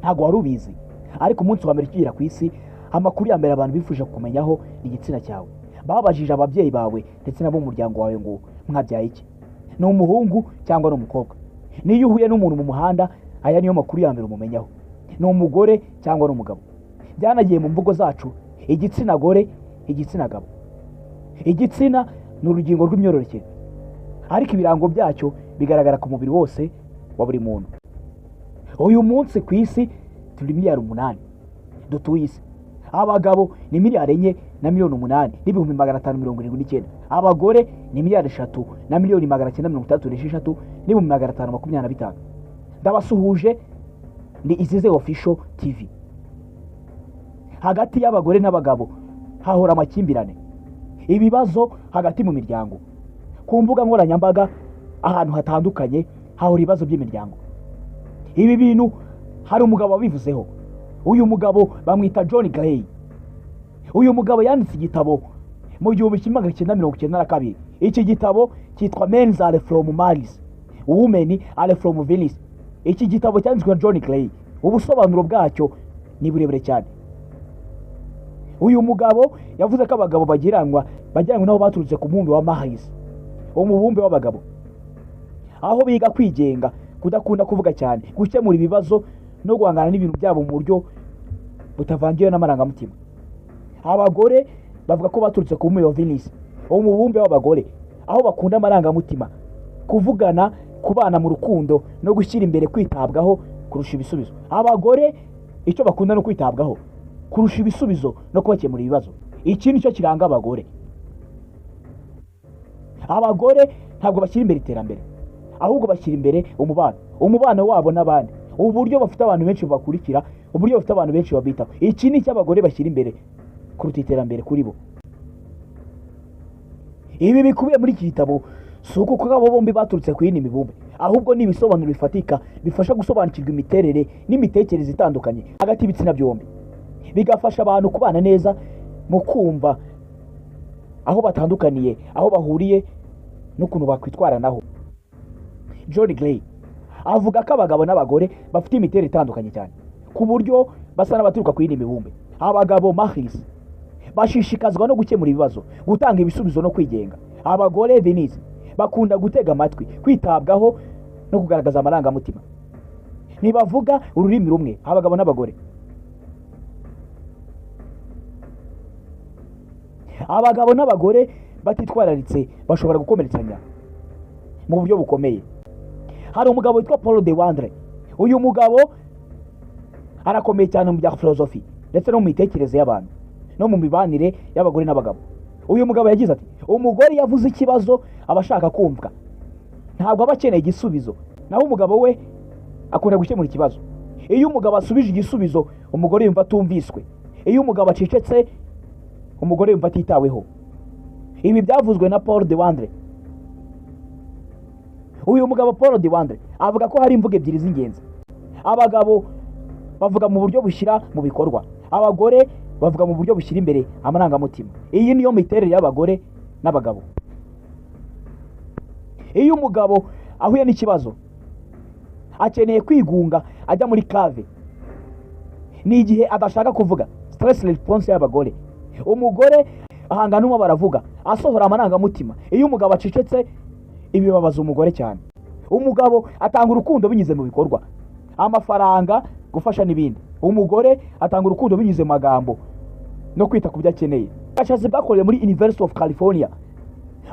ntago wari ubizi, ariko umunsi wa mbere ukigera ku isi amakuru ya mbere abantu bifuje kumenyaho ni igitsina cyawe. Babajije ababyeyi bawe ndetse nabo mu muryango wawe ngo mwabyaye iki, ni umuhungu cyangwa ni umukobwa. Niyo uhuye n'umuntu mu muhanda, aya niyo makuru ya mbere umumenyaho, ni umugore cyangwa ni umugabo. Byanagiye mu mvugo zacu, igitsina gore, igitsina gabo. Igitsina ni urugingo rw'imyororokere, ariko ibirango byacyo bigaragara ku mubiri wose wa buri muntu. Uyu munsi ku isi turi miliyari 8 dutuye isi. Abagabo ni miliyari 4 na miliyoni 8 n'ibihumbi 579. Abagore ni miliyari 3 na miliyoni 936 n'ibihumbi 525. Ndabasuhuje, ni Izize Official TV. Hagati y'abagore n'abagabo hahora amakimbirane, ibibazo hagati mu miryango, ku mbuga nkoranyambaga, ahantu hatandukanye hahora ibibazo by'imiryango. Ibi bintu hari umugabo wabivuzeho. Uyu mugabo bamwita John Gray. Uyu mugabo yanditse igitabo mu 1992. Iki gitabo cyitwa Men Are From Mars, Women Are From Venus. Iki gitabo cyanditswe na John Gray. Ubusobanuro bwacyo ni burebure cyane. Uyu mugabo yavuze ko abagabo bagiranwa nabo baturutse ku mubumbe wa Mars, umubumbe w'abagabo, aho biga kwigenga, kudakunda kuvuga cyane, gukemura ibibazo no guhangana n'ibintu byabo mu buryo butavangiwe n'amarangamutima. Abagore bavuga ko baturutse ku mubumbe wa Venus, umubumbe w'abagore, aho bakunda amarangamutima, kuvugana, kubana mu rukundo no gushyira imbere kwitabwaho kurusha ibisubizo. Abagore icyo bakunda no kwitabwaho kurusha ibisubizo no kubakemura ibibazo. Iki nicyo kiranga abagore. Abagore ntabwo bashyira imbere iterambere, ahubwo bashyira imbere umubano wabo n'abandi, uburyo bafite abantu benshi bakurikira, uburyo bafite abantu benshi babitaho. Iki ni cyo abagore bashyira imbere kuruta iterambere kuri bo. Ibi bikubiye muri iki gitabo si uko abo bombi baturutse ku yindi mibumbe, ahubwo ni ibisobanuro bifatika bifasha gusobanukirwa imiterere n'imitekerereze itandukanye hagati y'ibitsina byombi, bigafasha abantu kubana neza mu kumva aho batandukaniye, aho bahuriye n'ukuntu bakwitwaranaho. John Gray avuga ko abagabo n'abagore bafite imiterere itandukanye cyane, ku buryo basa n'abaturuka ku yindi mibumbe. Abagabo Mars bashishikazwa no gukemura ibibazo, gutanga ibisubizo no kwigenga. Abagore Venus bakunda gutega amatwi, kwitabwaho no kugaragaza amarangamutima. Ntibavuga ururimi rumwe abagabo n'abagore. Abagabo n'abagore batitwararitse bashobora gukomeretsanya mu buryo bukomeye. Hari umugabo witwa Paul de Wandre. Uyu mugabo arakomeye cyane mu bya philosophy ndetse no mu mitekerereze y'abantu no mu mibanire y'abagore n'abagabo. Uyu mugabo yagize ati, umugore yavuze ikibazo abashaka kumvwa, ntabwo aba akeneye igisubizo, naho umugabo we akunda gukemura ikibazo. Iyo umugabo asubije igisubizo, umugore yumva atumviswe. Iyo umugabo acecetse, umugore yumva atitaweho. Ibi byavuzwe na Paul de Wandre. Uyu mugabo Paul de Wandre avuga ko hari imvugo ebyiri z'ingenzi. Abagabo bavuga mu buryo bushyira mu bikorwa, abagore bavuga mu buryo bushyira imbere amarangamutima. Iyi niyo miterere y'abagore n'abagabo. Iyo umugabo ahuye n'ikibazo akeneye kwigunga, ajya muri cave, ni igihe adashaka kuvuga, stress response y'abagore. Umugore ahangana n'uwo baravuga, asohora amarangamutima. Iyo umugabo acecetse, ibi bibabaza umugore cyane. Umugabo atanga urukundo binyuze mu bikorwa, amafaranga, gufasha n'ibindi. Umugore atanga urukundo binyuze mu magambo no kwita ku byo akeneye. Ubushakashatsi bwakorewe muri University of California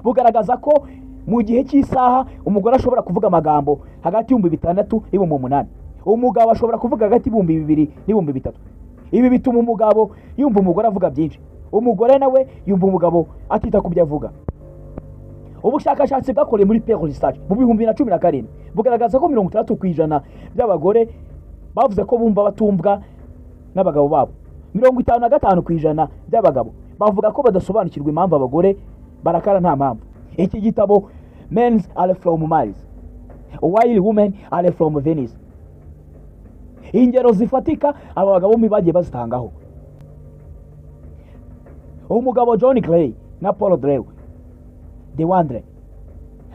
bugaragaza ko mu gihe cy'isaha umugore ashobora kuvuga amagambo hagati y'6,000 n'8,000. Umugabo ashobora kuvuga hagati y'2,000 n'3,000. Ibi bituma umugabo yumva umugore avuga byinshi, umugore nawe yumva umugabo atita ku byo avuga. Ubushakashatsi bwakorewe muri Pew Research mu 2017 bugaragaza ko 60% by'abagore bavuze ko bumva batumvwa n'abagabo babo. 55% by'abagabo bavuga ko badasobanukirwa impamvu abagore barakara nta mpamvu. Iki gitabo Men Are From Mars, While Women Are From Venus. Ingero zifatika aba bagabo bombi bagiye bazitangaho. Umugabo John Gray na Paul de Wandre,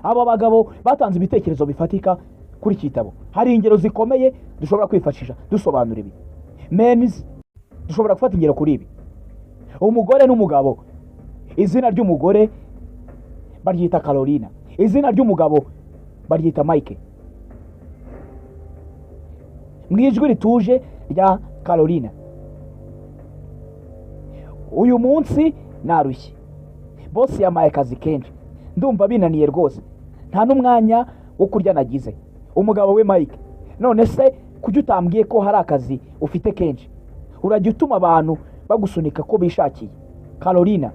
aba bagabo batanze ibitekerezo bifatika kuri kitabo. Hari ingero zikomeye dushobora kwifashisha dusobanura ibi. Men's, dushobora gufata ingero kuri ibi. Umugore n'umugabo, izina ry'umugore baryita Carolina, izina ry'umugabo baryita Mike. Mwijwi rituje rya Carolina: uyu munsi narushye, boss yamaye akazi kenshi, ndumva binaniye rwose, nta n'umwanya wo kurya nagize. Umugabo we Mike: none se kuki utambwiye ko hari akazi ufite kenshi? Urajya utuma abantu bagusunika ko bishakiye. Carolina: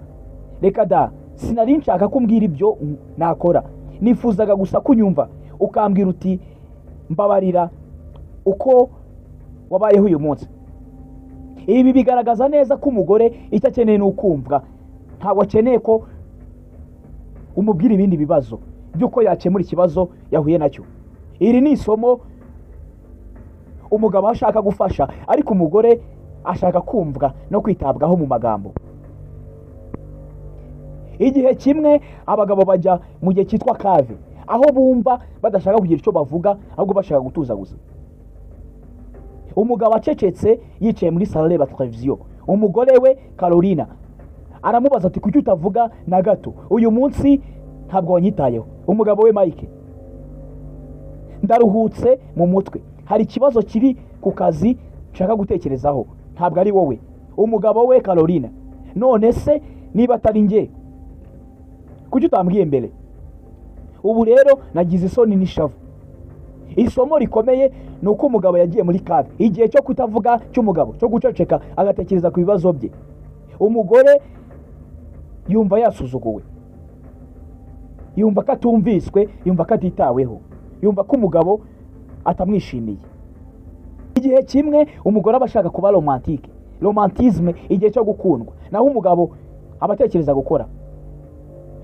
reka da, sinari nshaka kumbwira ibyo nakora, nifuzaga gusa kunyumva ukambwira uti mbabarira uko wabayeho uyu munsi. Ibi bigaragaza neza ko umugore icyo akeneye n'ukumvwa, ntabwo akeneye ko umubwira ibindi bibazo by'uko yakemura ikibazo yahuye nacyo. Iri ni isomo umugabo ashaka gufasha, ariko umugore ashaka kumvwa no kwitabwaho mu magambo. Igihe kimwe abagabo bajya mu gihe cyitwa cave, aho bumva badashaka kugira icyo bavuga, ahubwo bashaka gutuza gusa. Umugabo acecetse yicaye muri salle areba televiziyo. Umugore we Carolina aramubaza ati kuki utavuga na gato, uyu munsi ntabwo wanyitayeho. Umugabo we Mike: ndaruhutse mu mutwe, hari ikibazo kiri ku kazi nshaka gutekerezaho, ntabwo ari wowe. Umugabo we Carolina: none se niba atari njye kuki utambwiye mbere? Ubu rero nagize isoni n'ishavu. Isomo rikomeye ni uko umugabo yagiye muri cave, igihe cyo kutavuga cy'umugabo, cyo guceceka agatekereza ku bibazo bye. Umugore yumva yasuzuguwe, yumva ko atumviswe, yumva ko atitaweho, yumva ko umugabo atamwishimiye. Igihe kimwe umugore aba ashaka kuba romantique, romantisme, igihe cyo gukundwa, naho umugabo aba atekereza gukora.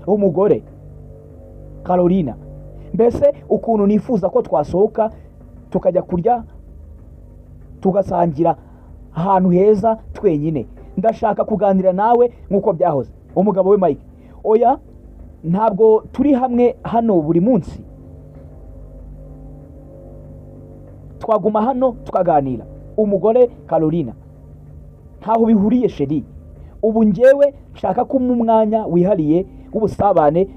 Umugore Carolina: mbese ukuntu nifuza ko twasohoka tukajya kurya tugasangira ahantu heza twenyine, ndashaka kuganira nawe nk'uko byahoze. Umugabo we Mike: oya, ntabwo turi hamwe hano buri munsi, twaguma hano tukaganira. Umugore Carolina: ntaho bihuriye sheri, ubu njyewe nshaka ko mu mwanya wihariye w'ubusabane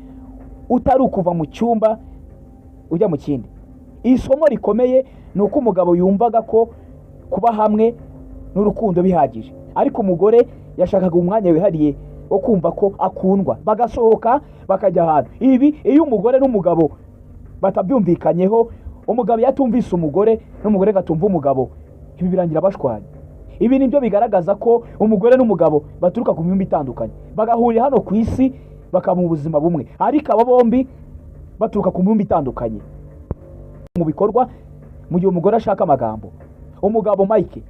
utari ukuva mu cyumba ujya mu kindi. Isomo rikomeye ni uko umugabo yumvaga ko kuba hamwe n'urukundo bihagije, ariko umugore yashakaga umwanya wihariye wo kumva ko akundwa, bagasohoka bakajya ahantu. Ibi iyo umugore n'umugabo batabyumvikanyeho, umugabo yatumvise umugore n'umugore gatumva umugabo, ibi birangira bashwanye. Ibi nibyo bigaragaza ko umugore n'umugabo baturuka ku mibumbe itandukanye, bagahurira hano ku isi bakaba mu buzima bumwe, ariko aba bombi baturuka ku mibumbe itandukanye mu bikorwa. Mu gihe umugore ashaka amagambo, umugabo Mike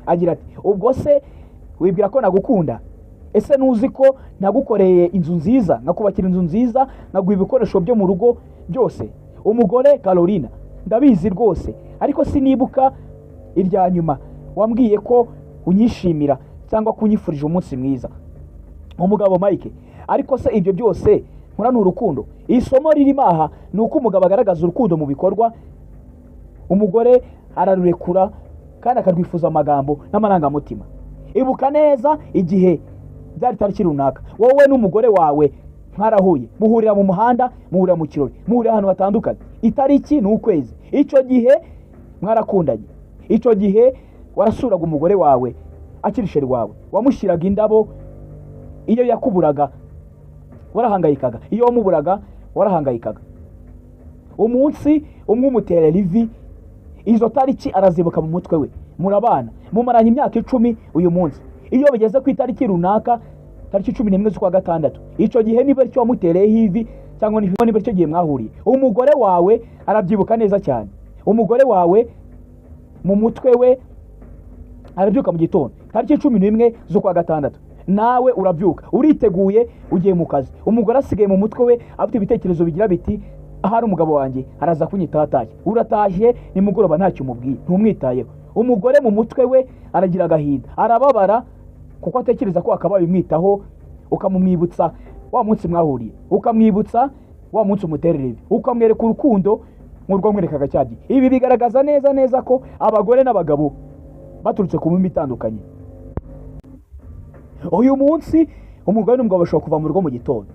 agira ati: ubwo se wibwira ko nagukunda? Ese nuzi ko nagukoreye inzu nziza, nakubakira inzu nziza, naguha ibikoresho byo mu rugo byose? Umugore Carolina: ndabizi rwose, ariko sinibuka irya nyuma wambwiye ko unyishimira cyangwa kunyifurije umunsi mwiza. Umugabo Mike: ariko se ibyo byose nkora ni urukundo? Isomo ririmo aha ni uko umugabo agaragaza urukundo mu bikorwa, umugore ararurekura kandi akarwifuza amagambo n'amarangamutima. Ibuka neza igihe byari tariki runaka, wowe n'umugore wawe mwarahuye, muhurira mu muhanda, muhurira mu kirori, muhurira ahantu hatandukanye. Itariki ni ukwezi, icyo gihe mwarakundanye. Icyo gihe warasuraga umugore wawe akiri sheri wawe, wamushyiraga indabo. Iyo yakuburaga warahangayikaga, iyo wamuburaga warahangayikaga. Umunsi umwe umuterera ivi, izo tariki arazibuka mu mutwe we. Murabana, mumaranye imyaka 10 uyu munsi. Iyo bigeze ku itariki runaka, tariki 11 z'ukwa gatandatu, icyo gihe niba cyo wamutereyeho ivi cyangwa niba cyo gihe mwahuriye, umugore wawe arabyibuka neza cyane. Umugore wawe mu mutwe we arabyuka mu gitondo tariki 11 z'ukwa gatandatu, nawe urabyuka uriteguye ugiye mu kazi. Umugore asigaye mu mutwe we afite ibitekerezo bigira biti: ahari umugabo wanjye araza kunyitaho atashye. Uratashye nimugoroba ntacyo umubwiye, ntumwitayeho. Umugore mu mutwe we aragira agahinda, arababara kuko atekereza ko akabaye umwitaho, ukamumwibutsa wa munsi mwahuriye, ukamwibutsa wa munsi umuterera ivi, ukamwereka urukundo nk'urwo mwerekaga cya gihe. Ibi bigaragaza neza ko abagore n'abagabo baturutse ku mimi itandukanye. Uyu munsi umugore n'umugabo bashobora kuva mu rugo mu gitondo,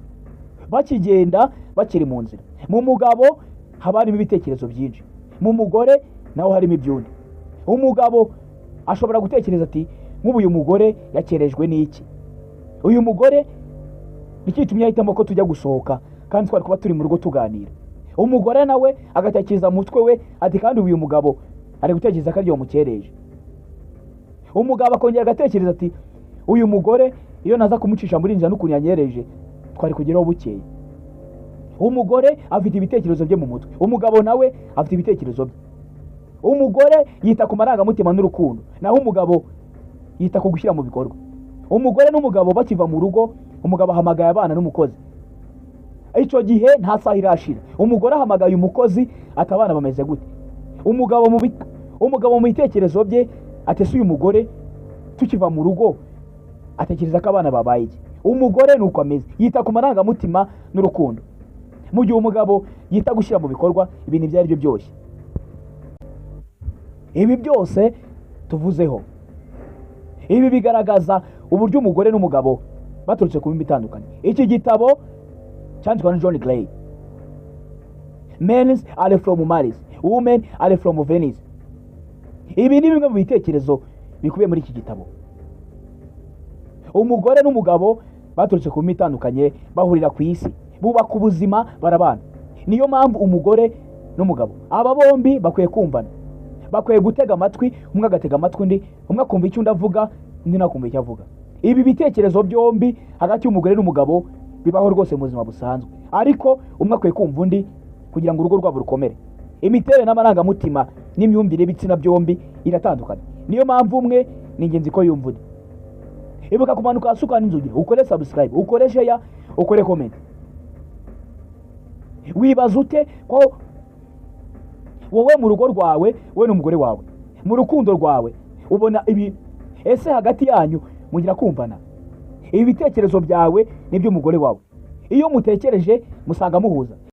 bakigenda bakiri mu nzira. Mu mugabo haba harimo ibitekerezo byinshi, mu mugore naho harimo ibyundi. Umugabo ashobora gutekereza ati nk'ubu uyu mugore yakerejwe n'iki, uyu mugore nikitumye ahitamo ko tujya gusohoka kandi twari kuba turi mu rugo tuganira. Umugore nawe agatekereza mu mutwe we ati kandi uyu mugabo ari gutekereza ko aryo mukereje. Umugabo akongera agatekereza ati uyu mugore iyo naza kumucisha muri njya n'ukuntu yanyereje twari kugeraho bukeye. Umugore afite ibitekerezo bye mu mutwe, umugabo nawe afite ibitekerezo bye. Umugore yita ku marangamutima n'urukundo, naho umugabo yita ku gushyira mu bikorwa. Umugore n'umugabo bakiva mu rugo, umugabo ahamagaye abana n'umukozi. Icyo gihe nta saha irashira, umugore ahamagaye umukozi ati abana bameze gute. Umugabo mu bitekerezo bye ati se uyu mugore tukiva mu rugo atekereza ko abana babaye iki. Umugore nuko ameze, yita ku marangamutima n'urukundo, mu gihe umugabo yita gushyira mu bikorwa ibintu ibyo ari byo byose. Ibi byose tuvuzeho, ibi bigaragaza uburyo umugore n'umugabo baturutse ku mimi itandukanye. Iki gitabo cyanditswe na John Gray, Men are from Mars, Women are from Venus. Ibi ni bimwe mu bitekerezo bikubiye muri iki gitabo. Umugore n'umugabo baturutse ku mimi itandukanye, bahurira ku isi, bubaka ubuzima, barabana. Niyo mpamvu umugore n'umugabo aba bombi bakwiye kumvana, bakwiye gutega amatwi, umwe agatega amatwi undi, umwe akumva icyo undi avuga, undi nakumva icyo avuga. Ibi bitekerezo byombi hagati y'umugore n'umugabo bibaho rwose mu buzima busanzwe, ariko umwe akwiye kumva undi kugira ngo urugo rwabo rukomere. Imiterere n'amarangamutima n'imyumvire y'ibitsina byombi iratandukanye, niyo mpamvu umwe ni ingenzi ko yumva undi. Ibuka kumanuka hasi ukanda inzugi, ukore subscribe, ukore share, ukore comment. Wibaza ute ko wowe mu rugo rwawe, wowe n'umugore wawe, mu rukundo rwawe ubona ibi, ese hagati yanyu mugira kumvana? Ibi bitekerezo byawe n'iby'umugore wawe, iyo mutekereje musanga muhuza.